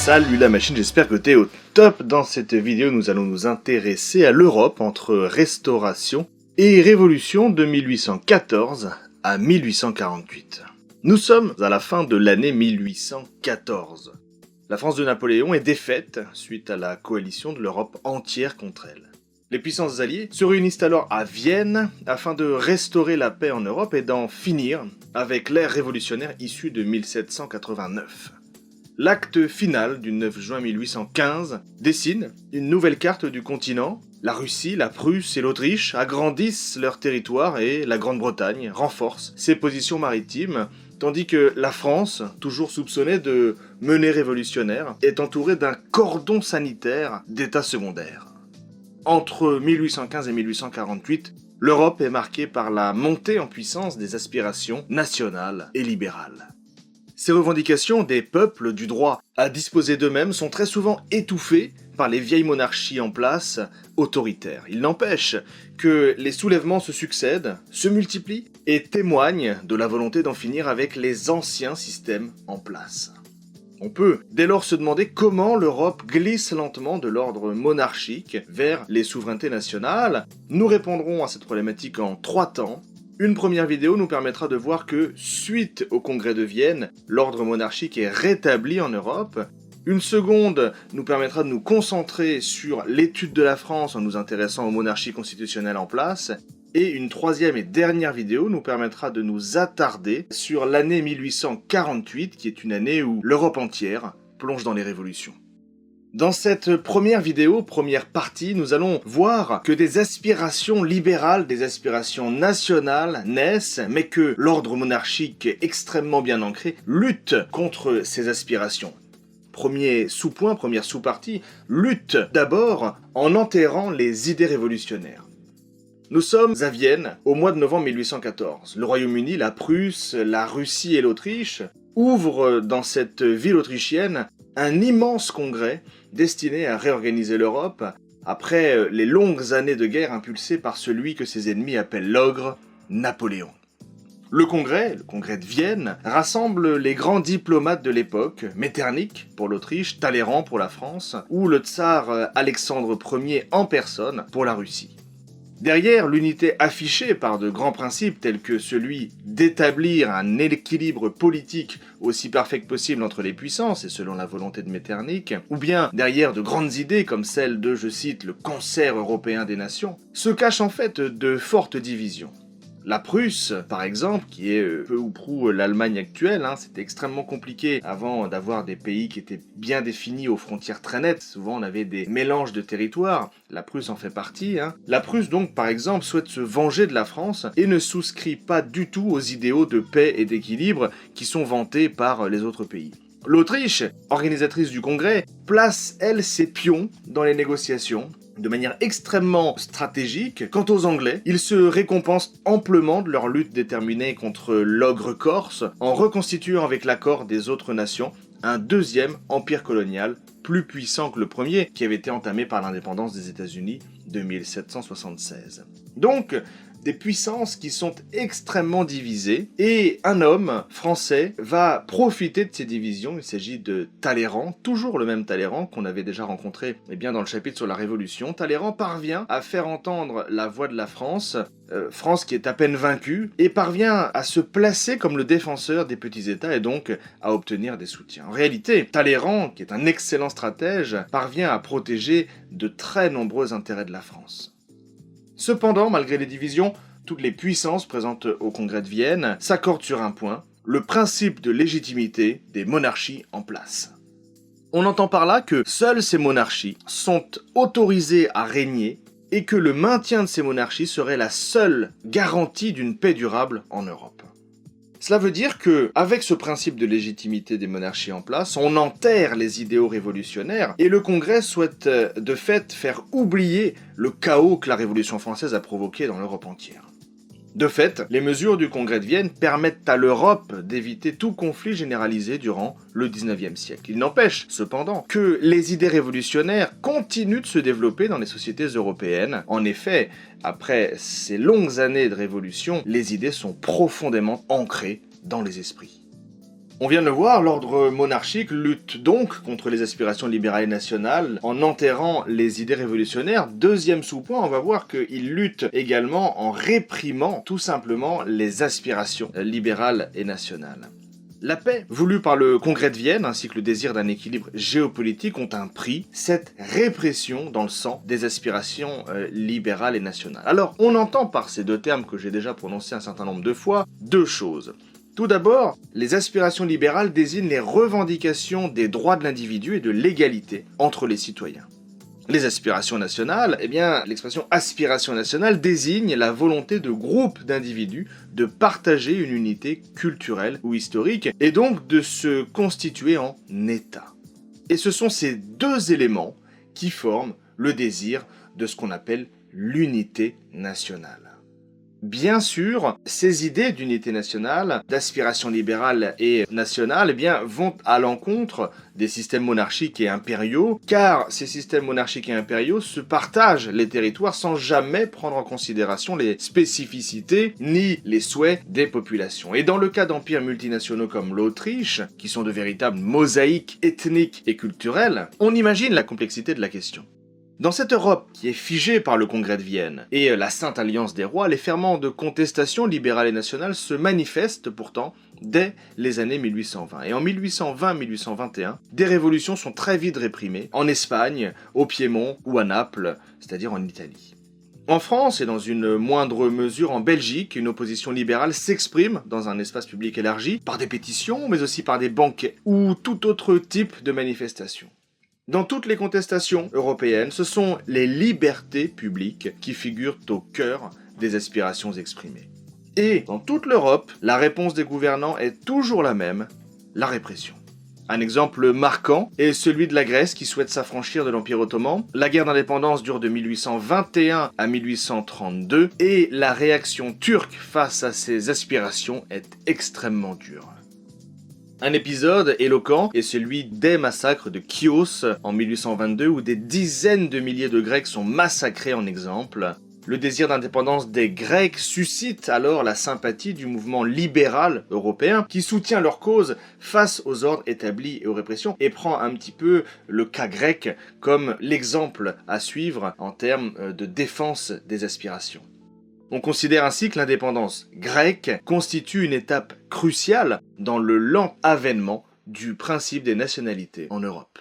Salut la machine, j'espère que t'es au top. Dans cette vidéo, nous allons nous intéresser à l'Europe entre Restauration et Révolution de 1814 à 1848. Nous sommes à la fin de l'année 1814. La France de Napoléon est défaite suite à la coalition de l'Europe entière contre elle. Les puissances alliées se réunissent alors à Vienne afin de restaurer la paix en Europe et d'en finir avec l'ère révolutionnaire issue de 1789. L'acte final du 9 juin 1815 dessine une nouvelle carte du continent. La Russie, la Prusse et l'Autriche agrandissent leur territoire et la Grande-Bretagne renforce ses positions maritimes, tandis que la France, toujours soupçonnée de menées révolutionnaires, est entourée d'un cordon sanitaire d'états secondaires. Entre 1815 et 1848, l'Europe est marquée par la montée en puissance des aspirations nationales et libérales. Ces revendications des peuples du droit à disposer d'eux-mêmes sont très souvent étouffées par les vieilles monarchies en place, autoritaires. Il n'empêche que les soulèvements se succèdent, se multiplient et témoignent de la volonté d'en finir avec les anciens systèmes en place. On peut dès lors se demander comment l'Europe glisse lentement de l'ordre monarchique vers les souverainetés nationales. Nous répondrons à cette problématique en 3 temps. Une première vidéo nous permettra de voir que, suite au congrès de Vienne, l'ordre monarchique est rétabli en Europe. Une seconde nous permettra de nous concentrer sur l'étude de la France en nous intéressant aux monarchies constitutionnelles en place. Et une troisième et dernière vidéo nous permettra de nous attarder sur l'année 1848, qui est une année où l'Europe entière plonge dans les révolutions. Dans cette première vidéo, première partie, nous allons voir que des aspirations libérales, des aspirations nationales naissent, mais que l'ordre monarchique extrêmement bien ancré lutte contre ces aspirations. Premier sous-point, première sous-partie, lutte d'abord en enterrant les idées révolutionnaires. Nous sommes à Vienne au mois de novembre 1814. Le Royaume-Uni, la Prusse, la Russie et l'Autriche ouvrent dans cette ville autrichienne un immense congrès destiné à réorganiser l'Europe après les longues années de guerre impulsées par celui que ses ennemis appellent l'ogre, Napoléon. Le congrès de Vienne, rassemble les grands diplomates de l'époque, Metternich pour l'Autriche, Talleyrand pour la France, ou le tsar Alexandre Ier en personne pour la Russie. Derrière l'unité affichée par de grands principes tels que celui d'établir un équilibre politique aussi parfait que possible entre les puissances et selon la volonté de Metternich, ou bien derrière de grandes idées comme celle de, je cite, le concert européen des nations, se cachent en fait de fortes divisions. La Prusse, par exemple, qui est peu ou prou l'Allemagne actuelle, c'était extrêmement compliqué avant d'avoir des pays qui étaient bien définis aux frontières très nettes. Souvent, on avait des mélanges de territoires. La Prusse en fait partie. La Prusse, donc, par exemple, souhaite se venger de la France et ne souscrit pas du tout aux idéaux de paix et d'équilibre qui sont vantés par les autres pays. L'Autriche, organisatrice du congrès, place, elle, ses pions dans les négociations, de manière extrêmement stratégique. Quant aux Anglais, ils se récompensent amplement de leur lutte déterminée contre l'ogre corse en reconstituant avec l'accord des autres nations un deuxième empire colonial plus puissant que le premier qui avait été entamé par l'indépendance des États-Unis de 1776. Donc, des puissances qui sont extrêmement divisées, et un homme français va profiter de ces divisions. Il s'agit de Talleyrand, toujours le même Talleyrand qu'on avait déjà rencontré dans le chapitre sur la Révolution. Talleyrand parvient à faire entendre la voix de la France, France qui est à peine vaincue, et parvient à se placer comme le défenseur des petits États et donc à obtenir des soutiens. En réalité, Talleyrand, qui est un excellent stratège, parvient à protéger de très nombreux intérêts de la France. Cependant, malgré les divisions, toutes les puissances présentes au congrès de Vienne s'accordent sur un point, le principe de légitimité des monarchies en place. On entend par là que seules ces monarchies sont autorisées à régner et que le maintien de ces monarchies serait la seule garantie d'une paix durable en Europe. Cela veut dire que, avec ce principe de légitimité des monarchies en place, on enterre les idéaux révolutionnaires et le Congrès souhaite de fait faire oublier le chaos que la Révolution française a provoqué dans l'Europe entière. De fait, les mesures du Congrès de Vienne permettent à l'Europe d'éviter tout conflit généralisé durant le XIXe siècle. Il n'empêche, cependant, que les idées révolutionnaires continuent de se développer dans les sociétés européennes. En effet, après ces longues années de révolution, les idées sont profondément ancrées dans les esprits. On vient de le voir, l'ordre monarchique lutte donc contre les aspirations libérales et nationales en enterrant les idées révolutionnaires. Deuxième sous-point, on va voir qu'il lutte également en réprimant tout simplement les aspirations libérales et nationales. La paix, voulue par le Congrès de Vienne, ainsi que le désir d'un équilibre géopolitique ont un prix, cette répression dans le sang des aspirations libérales et nationales. Alors, on entend par ces deux termes que j'ai déjà prononcés un certain nombre de fois, deux choses. Tout d'abord, les aspirations libérales désignent les revendications des droits de l'individu et de l'égalité entre les citoyens. Les aspirations nationales, l'expression aspiration nationale désigne la volonté de groupes d'individus de partager une unité culturelle ou historique et donc de se constituer en État. Et ce sont ces deux éléments qui forment le désir de ce qu'on appelle l'unité nationale. Bien sûr, ces idées d'unité nationale, d'aspiration libérale et nationale, vont à l'encontre des systèmes monarchiques et impériaux, car ces systèmes monarchiques et impériaux se partagent les territoires sans jamais prendre en considération les spécificités ni les souhaits des populations. Et dans le cas d'empires multinationaux comme l'Autriche, qui sont de véritables mosaïques ethniques et culturelles, on imagine la complexité de la question. Dans cette Europe qui est figée par le Congrès de Vienne et la Sainte Alliance des Rois, les ferments de contestation libérale et nationale se manifestent pourtant dès les années 1820. Et en 1820-1821, des révolutions sont très vite réprimées, en Espagne, au Piémont ou à Naples, c'est-à-dire en Italie. En France et dans une moindre mesure en Belgique, une opposition libérale s'exprime dans un espace public élargi par des pétitions, mais aussi par des banquets ou tout autre type de manifestation. Dans toutes les contestations européennes, ce sont les libertés publiques qui figurent au cœur des aspirations exprimées. Et dans toute l'Europe, la réponse des gouvernants est toujours la même, la répression. Un exemple marquant est celui de la Grèce qui souhaite s'affranchir de l'Empire ottoman. La guerre d'indépendance dure de 1821 à 1832 et la réaction turque face à ces aspirations est extrêmement dure. Un épisode éloquent est celui des massacres de Chios en 1822 où des dizaines de milliers de Grecs sont massacrés en exemple. Le désir d'indépendance des Grecs suscite alors la sympathie du mouvement libéral européen qui soutient leur cause face aux ordres établis et aux répressions et prend un petit peu le cas grec comme l'exemple à suivre en termes de défense des aspirations. On considère ainsi que l'indépendance grecque constitue une étape cruciale dans le lent avènement du principe des nationalités en Europe.